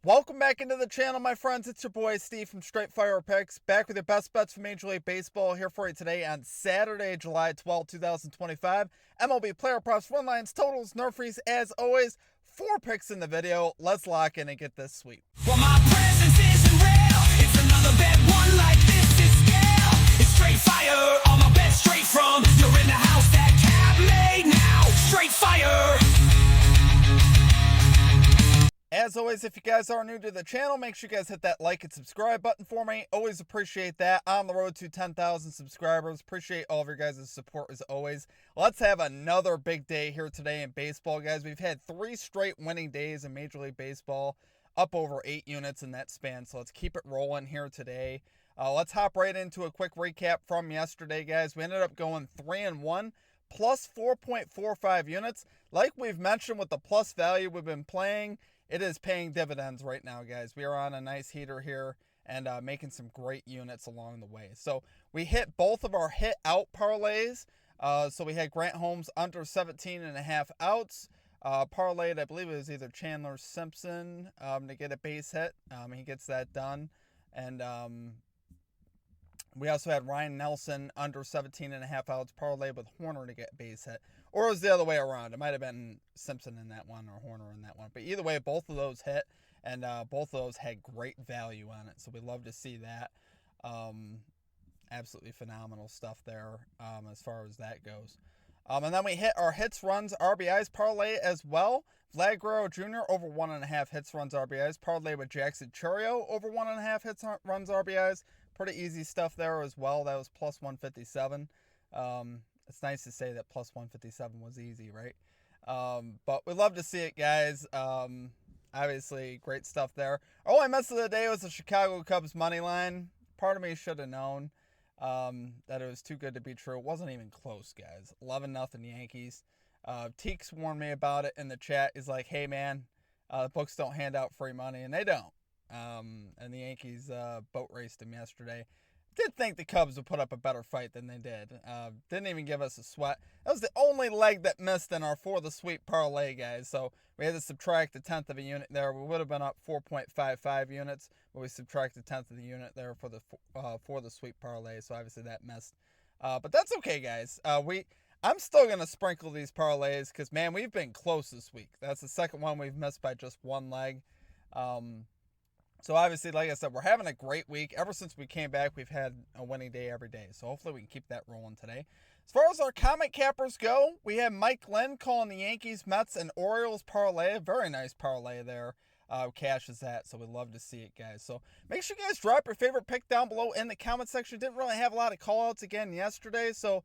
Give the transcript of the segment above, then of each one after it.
Welcome back into the channel, my friends. It's your boy Steve from Straight Fire Picks, back with your best bets for Major League Baseball here for you today on Saturday, July 12, 2025. MLB player props, run lines, totals, nerf frees, as always. 4 picks in the video. Let's lock in and get this sweep. Well, my presence isn't real. It's another bad one like this is scale. It's straight fire. All my bets straight from. You're in the house that cab made now. Straight fire. As always, if you guys are new to the channel, make sure you guys hit that like and subscribe button for me. Always appreciate that. On the road to 10,000 subscribers. Appreciate all of your guys' support as always. Let's have another big day here today in baseball, guys. We've had 3 straight winning days in Major League Baseball, up over 8 units in that span. So let's keep it rolling here today. Let's hop right into a quick recap from yesterday, guys. We ended up going 3-1, plus 4.45 units. Like we've mentioned with the plus value we've been playing, it is paying dividends right now, guys. We are on a nice heater here and making some great units along the way. So we hit both of our hit out parlays. So we had Grant Holmes under 17.5 outs. Parlayed, I believe it was either Chandler Simpson to get a base hit. He gets that done. And we also had Ryan Nelson under 17.5 outs parlayed with Horner to get base hit. Or it was the other way around. It might have been Simpson in that one or Horner in that one. But either way, both of those hit. And both of those had great value on it. So we love to see that. Absolutely phenomenal stuff there as far as that goes. And then we hit our hits, runs, RBIs parlay as well. Vlad Guerrero Jr. over 1.5 hits, runs, RBIs. Parlay with Jackson Chourio over 1.5 hits, runs, RBIs. Pretty easy stuff there as well. That was plus 157. It's nice to say that plus 157 was easy, right? But we love to see it, guys. Obviously, great stuff there. Our only miss of the day was the Chicago Cubs money line. Part of me should have known that it was too good to be true. It wasn't even close, guys. 11-0 Yankees. Teeks warned me about it in the chat. He's like, hey, man, the books don't hand out free money, and they don't. And the Yankees boat raced him yesterday. Did think the Cubs would put up a better fight than they did. Didn't even give us a sweat. That was the only leg that missed in our for the sweep parlay, guys. So we had to subtract a tenth of a unit there. We would have been up 4.55 units, but we subtracted a tenth of the unit there for the sweep parlay. So obviously that missed. But that's okay, guys. I'm still gonna sprinkle these parlays because, man, we've been close this week. That's the second one we've missed by just one leg. So obviously, like I said, we're having a great week. Ever since we came back, we've had a winning day every day. So hopefully we can keep that rolling today. As far as our comment cappers go, we have Mike Lynn calling the Yankees, Mets, and Orioles parlay. A very nice parlay there. Cashes that, so we love to see it, guys. So make sure you guys drop your favorite pick down below in the comment section. Didn't really have a lot of call-outs again yesterday, so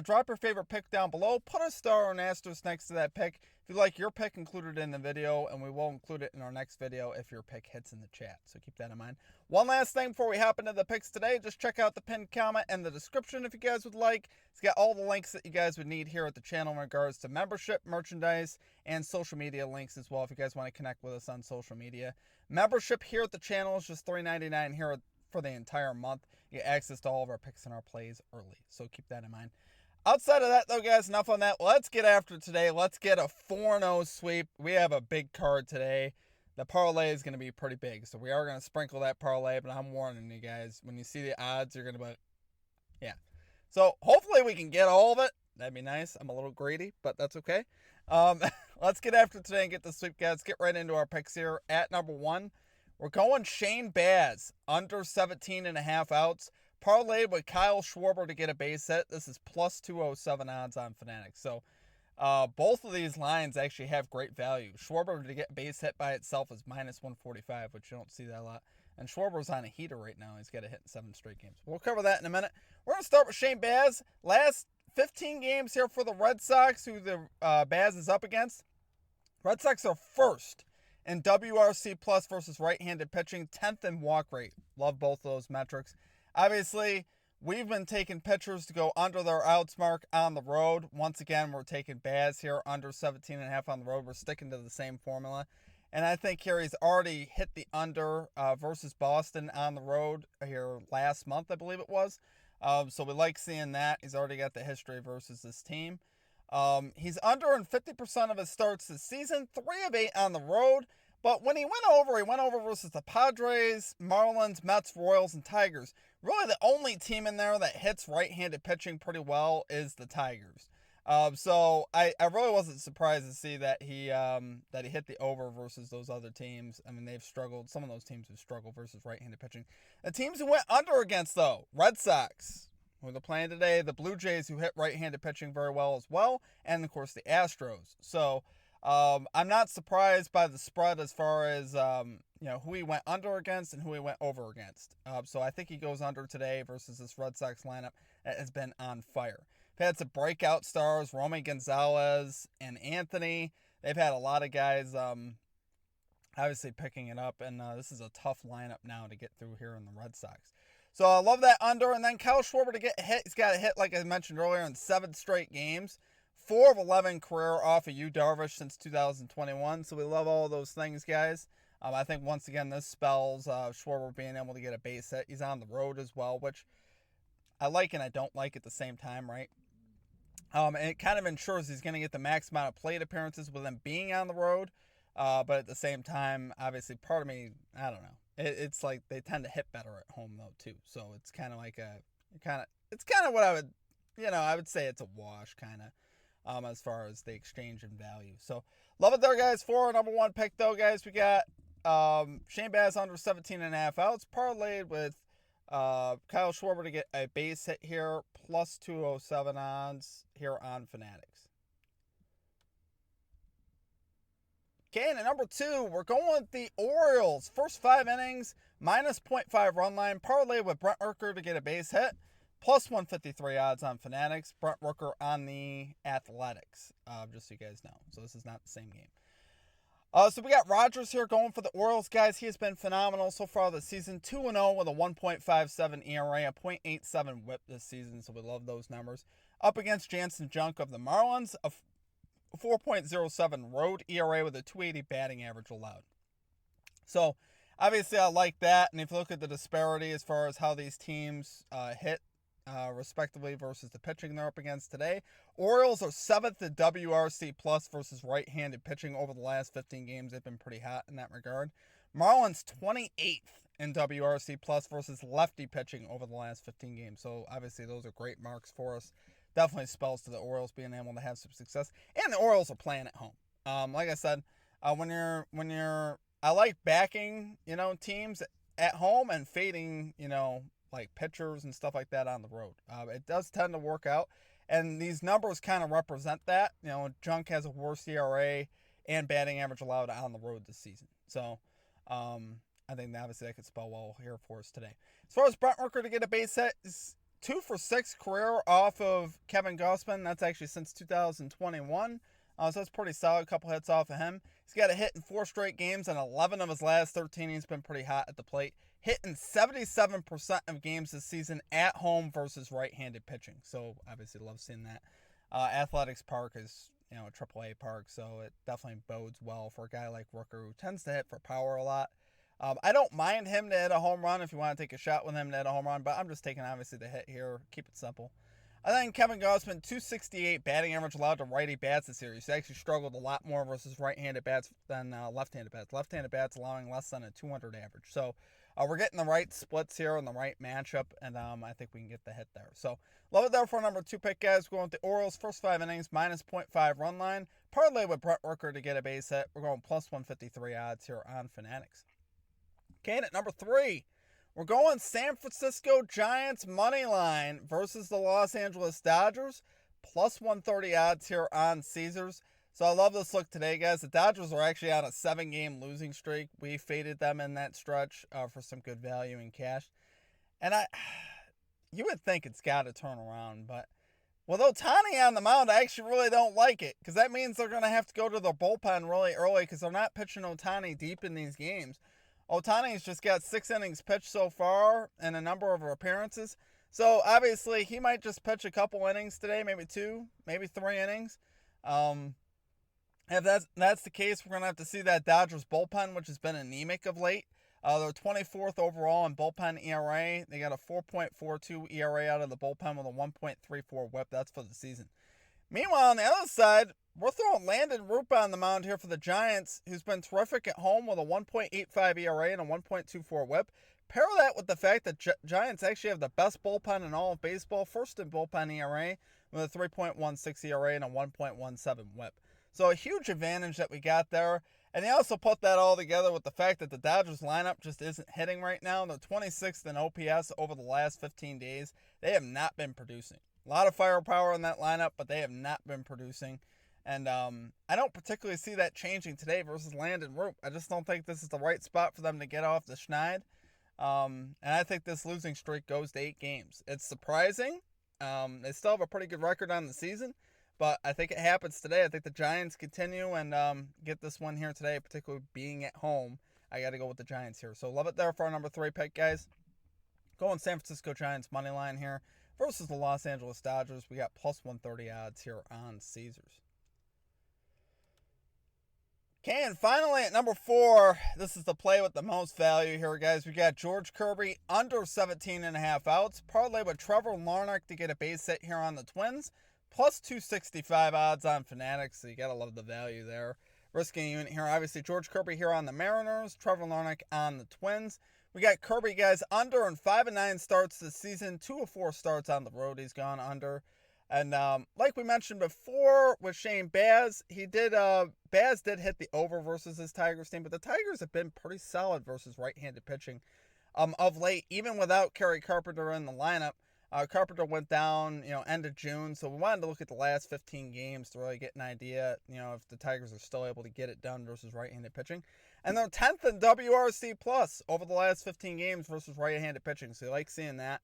drop your favorite pick down below. Put a star or an asterisk next to that pick if you'd like your pick included in the video, and we will include it in our next video if your pick hits in the chat. So keep that in mind. One last thing before we hop into the picks today, just check out the pinned comment and the description if you guys would like. It's got all the links that you guys would need here at the channel in regards to membership, merchandise, and social media links as well if you guys want to connect with us on social media. Membership here at the channel is just $3.99 here for the entire month. You get access to all of our picks and our plays early, so keep that in mind. Outside of that, though, guys, enough on that. Let's get after it today. Let's get a 4-0 sweep. We have a big card today. The parlay is going to be pretty big, so we are going to sprinkle that parlay, but I'm warning you guys. When you see the odds, you're going to be, yeah. So hopefully we can get all of it. That'd be nice. I'm a little greedy, but that's okay. Let's get after it today and get the sweep, guys. Get right into our picks here. At number 1, we're going Shane Baz, under 17.5 outs. Parlayed with Kyle Schwarber to get a base hit. This is plus 207 odds on Fanatics. So both of these lines actually have great value. Schwarber to get base hit by itself is minus 145, which you don't see that a lot. And Schwarber's on a heater right now. He's got a hit in 7 straight games. We'll cover that in a minute. We're going to start with Shane Baz. Last 15 games here for the Red Sox, who the Baz is up against. Red Sox are first in WRC plus versus right-handed pitching, 10th in walk rate. Love both of those metrics. Obviously, we've been taking pitchers to go under their outs mark on the road. Once again, we're taking Baz here under 17.5 on the road. We're sticking to the same formula. And I think here he's already hit the under versus Boston on the road here last month, I believe it was. So we like seeing that. He's already got the history versus this team. He's under in 50% of his starts this season, 3 of 8 on the road. But when he went over versus the Padres, Marlins, Mets, Royals, and Tigers. Really, the only team in there that hits right-handed pitching pretty well is the Tigers. So I really wasn't surprised to see that he hit the over versus those other teams. I mean, they've struggled. Some of those teams have struggled versus right-handed pitching. The teams who went under against, though, Red Sox, who they're playing today, the Blue Jays, who hit right-handed pitching very well, and of course the Astros. So I'm not surprised by the spread as far as who he went under against and who he went over against. So I think he goes under today versus this Red Sox lineup that has been on fire. They've had some breakout stars, Romy Gonzalez and Anthony. They've had a lot of guys obviously picking it up, and this is a tough lineup now to get through here in the Red Sox. So I love that under, and then Kyle Schwarber to get hit. He's got a hit, like I mentioned earlier, in 7 straight games. 4 of 11 career off of Yu Darvish since 2021. So we love all those things, guys. I think, once again, this spells Schwarber being able to get a base hit. He's on the road as well, which I like and I don't like at the same time, right? And it kind of ensures he's going to get the max amount of plate appearances with him being on the road. But at the same time, obviously, part of me, I don't know. It's like they tend to hit better at home, though, too. So it's kind of like it's kind of what I would say it's a wash, kind of, as far as the exchange in value. So love it there, guys. For our number 1 pick, though, guys, we got Shane Baz under 17.5 outs, parlayed with Kyle Schwarber to get a base hit here, plus 207 odds here on Fanatics. Okay, and at number 2, we're going with the Orioles. First 5 innings, minus 0.5 run line, parlay with Brent Rooker to get a base hit, plus 153 odds on Fanatics. Brent Rooker on the Athletics, just so you guys know. So this is not the same game. So we got Rogers here going for the Orioles, guys. He has been phenomenal so far this season. 2-0 with a 1.57 ERA, a .87 whip this season, so we love those numbers. Up against Jansen Junk of the Marlins, a 4.07 road ERA with a 280 batting average allowed. So obviously I like that, and if you look at the disparity as far as how these teams hit respectively versus the pitching they're up against today, Orioles are 7th at WRC plus versus right-handed pitching over the last 15 games. They've been pretty hot in that regard. Marlins 28th in WRC plus versus lefty pitching over the last 15 games. So obviously those are great marks for us. Definitely spells to the Orioles being able to have some success, and the Orioles are playing at home. Like I said, I like backing teams at home and fading like pitchers and stuff like that on the road. It does tend to work out, and these numbers kind of represent that. Junk has a worse ERA and batting average allowed on the road this season. So I think obviously that could spell well here for us today. As far as Brent Rooker to get a base hit, 2 for 6 career off of Kevin Gausman. That's actually since 2021. So that's pretty solid. A couple hits off of him. He's got a hit in 4 straight games, and 11 of his last 13. He's been pretty hot at the plate. Hitting 77% of games this season at home versus right-handed pitching. So obviously love seeing that. Athletics Park is a AAA park, so it definitely bodes well for a guy like Rooker, who tends to hit for power a lot. I don't mind him to hit a home run if you want to take a shot with him to hit a home run, but I'm just taking obviously the hit here. Keep it simple. And then Kevin Gausman, 268 batting average allowed to righty bats this year. He's actually struggled a lot more versus right-handed bats than left-handed bats. Left-handed bats allowing less than a 200 average. So we're getting the right splits here and the right matchup, and I think we can get the hit there. So love it there for number 2 pick, guys. We're going with the Orioles, first 5 innings, minus 0.5 run line. Parlay with Brent Rooker to get a base hit. We're going plus 153 odds here on Fanatics. Okay, and at number 3, we're going San Francisco Giants money line versus the Los Angeles Dodgers, plus 130 odds here on Caesars. So I love this look today, guys. The Dodgers are actually on a 7-game losing streak. We faded them in that stretch for some good value in cash. And you would think it's got to turn around, but with Ohtani on the mound, I actually really don't like it, because that means they're going to have to go to their bullpen really early, because they're not pitching Ohtani deep in these games. Ohtani's just got 6 innings pitched so far and a number of appearances. So obviously he might just pitch a couple innings today, maybe 2, maybe 3 innings. If that's the case, we're going to have to see that Dodgers bullpen, which has been anemic of late. They're 24th overall in bullpen ERA. They got a 4.42 ERA out of the bullpen with a 1.34 whip. That's for the season. Meanwhile, on the other side, we're throwing Landon Roop on the mound here for the Giants, who's been terrific at home with a 1.85 ERA and a 1.24 whip. Pair that with the fact that Giants actually have the best bullpen in all of baseball, first in bullpen ERA with a 3.16 ERA and a 1.17 whip. So a huge advantage that we got there. And they also put that all together with the fact that the Dodgers lineup just isn't hitting right now. They're 26th in OPS over the last 15 days. They have not been producing. A lot of firepower in that lineup, but they have not been producing. And I don't particularly see that changing today versus Landon Roop. I just don't think this is the right spot for them to get off the schneid. And I think this losing streak goes to 8 games. It's surprising. They still have a pretty good record on the season, but I think it happens today. I think the Giants continue and get this one here today, particularly being at home. I got to go with the Giants here. So love it there for our number 3 pick, guys. Going San Francisco Giants money line here versus the Los Angeles Dodgers. We got plus 130 odds here on Caesars. Okay, and finally at number 4, this is the play with the most value here, guys. We got George Kirby under 17.5 outs. Parlay with Trevor Larnach to get a base hit here on the Twins. Plus 265 odds on Fanatics, so you got to love the value there. Risking a unit here, obviously George Kirby here on the Mariners, Trevor Larnach on the Twins. We got Kirby, guys, under in 5-9 starts this season. 2 of 4 starts on the road he's gone under. And like we mentioned before with Shane Baz, Baz did hit the over versus his Tigers team, but the Tigers have been pretty solid versus right-handed pitching of late, even without Kerry Carpenter in the lineup. Carpenter went down, end of June, so we wanted to look at the last 15 games to really get an idea, if the Tigers are still able to get it done versus right-handed pitching. And they're 10th in WRC plus over the last 15 games versus right-handed pitching, so you like seeing that.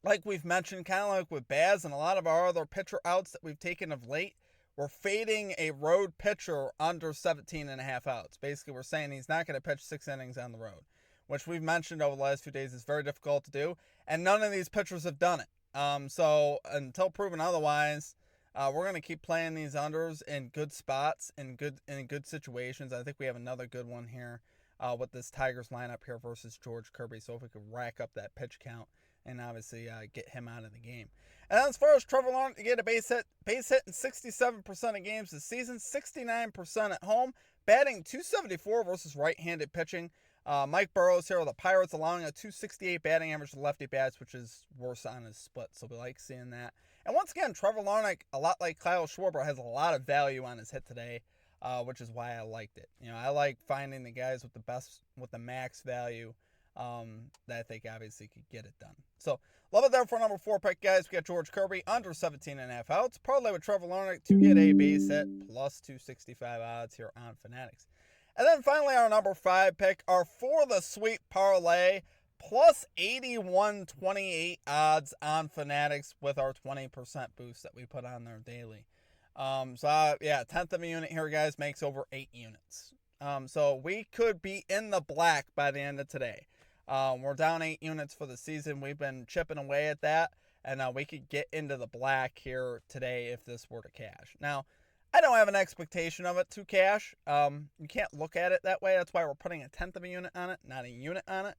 Like we've mentioned, kind of like with Baz and a lot of our other pitcher outs that we've taken of late, we're fading a road pitcher under 17.5 outs. Basically, we're saying he's not going to pitch 6 innings on the road, which we've mentioned over the last few days is very difficult to do, and none of these pitchers have done it. So until proven otherwise, we're going to keep playing these unders in good spots, in good situations. I think we have another good one here with this Tigers lineup here versus George Kirby. So if we could rack up that pitch count and obviously get him out of the game. And as far as Trevor Larnach to get a base hit in 67% of games this season, 69% at home, batting .274 versus right-handed pitching. Mike Burrows here with the Pirates allowing a .268 batting average to lefty bats, which is worse on his split, so we like seeing that. And once again, Trevor Larnach, a lot like Kyle Schwarber, has a lot of value on his hit today, which is why I liked it. I like finding the guys with the max value that I think obviously could get it done. So, love it there for number 4 pick, guys. We got George Kirby under 17.5 outs. Parlay with Trevor Larnach to get a base hit, plus 265 odds here on Fanatics. And then finally, our number 5 pick are for the Sweep Parlay, plus 81.28 odds on Fanatics with our 20% boost that we put on there daily. 10th of a unit here, guys, makes over 8 units. So we could be in the black by the end of today. We're down 8 units for the season. We've been chipping away at that, and we could get into the black here today if this were to cash. Now, I don't have an expectation of it to cash. You can't look at it that way. That's why we're putting a 10th of a unit on it, not a unit on it.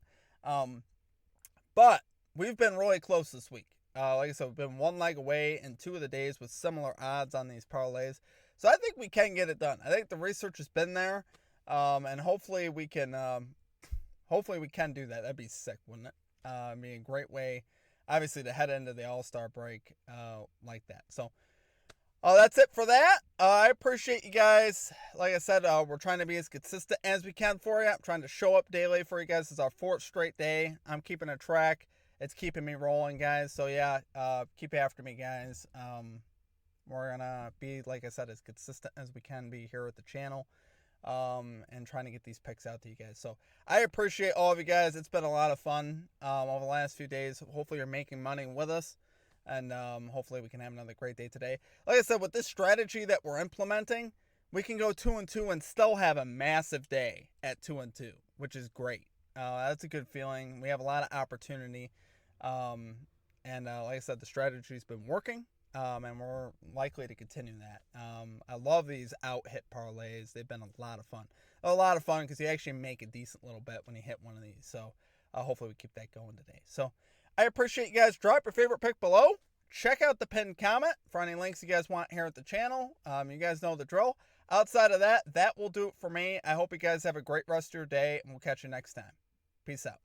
But we've been really close this week. Like I said, we've been 1 leg away in 2 of the days with similar odds on these parlays. So I think we can get it done. I think the research has been there, and hopefully we can do that. That'd be sick, wouldn't it? It'd be a great way, obviously, to head into the All-Star break like that. So that's it for that. I appreciate you guys. Like I said, we're trying to be as consistent as we can for you. I'm trying to show up daily for you guys. This is our 4th straight day. I'm keeping a track. It's keeping me rolling, guys. So, yeah, keep after me, guys. We're going to be, like I said, as consistent as we can be here at the channel and trying to get these picks out to you guys. So, I appreciate all of you guys. It's been a lot of fun over the last few days. Hopefully, you're making money with us. And hopefully we can have another great day today. Like I said, with this strategy that we're implementing, we can go 2-2 and still have a massive day at 2-2, which is great. That's a good feeling. We have a lot of opportunity. Like I said, the strategy's been working, and we're likely to continue that. I love these out-hit parlays. They've been a lot of fun. A lot of fun because you actually make a decent little bet when you hit one of these. So hopefully we keep that going today. So I appreciate you guys. Drop your favorite pick below. Check out the pinned comment for any links you guys want here at the channel. You guys know the drill. Outside of that, that will do it for me. I hope you guys have a great rest of your day, and we'll catch you next time. Peace out.